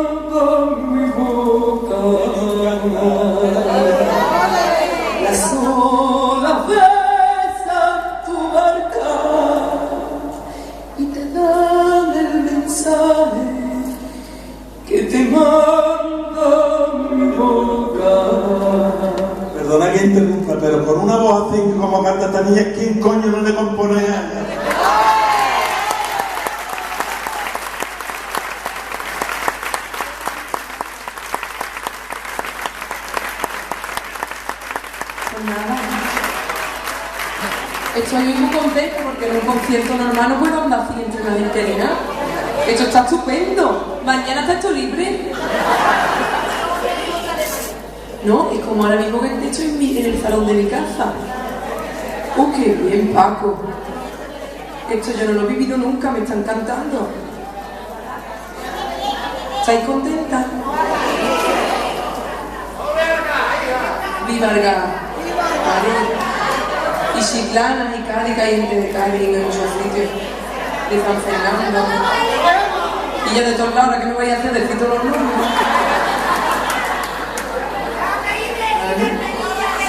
manda mi boca. Las olas besan tu barca y te dan el mensaje que te manda mi boca. Perdona que interrumpa, pero con una voz así como canta esta niña, ¿quién coño no le compone a ella? Pues nada, estoy muy contenta porque en un concierto normal no puedo andar así entre la gente ni nada. Esto está estupendo. Mañana está esto libre. No, es como ahora mismo que estoy en el salón de mi casa. ¡Oh, qué bien, Paco! Esto yo no lo he vivido nunca, me está encantando. ¿Estáis contentas? Vivarga. Y Chiclana, y Cádiz, que hay gente de Cádiz en muchos sitios. De San Fernando. Y ya de todos lados, ¿ahora qué me voy a hacer? Decir todos los nombres.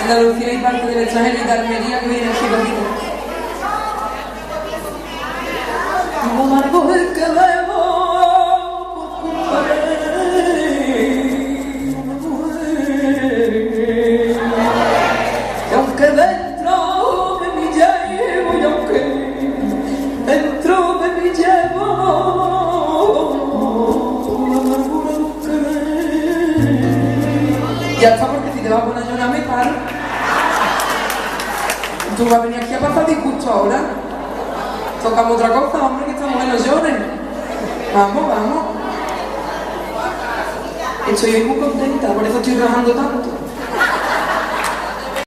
Andalucía y parte del extranjero y de Almería que viene aquí conmigo. Como amargo el que debo por compartir una mujer. Y aunque dentro de mí llevo, y aunque dentro de mí llevo la amargura de un querer. Ya está, porque si te vas a poner a llorar me paro. ¿Tú vas a venir aquí a pasar disgusto ahora? Tocamos otra cosa, hombre, que estamos en los llores. Vamos, vamos. Estoy muy contenta, por eso estoy trabajando tanto.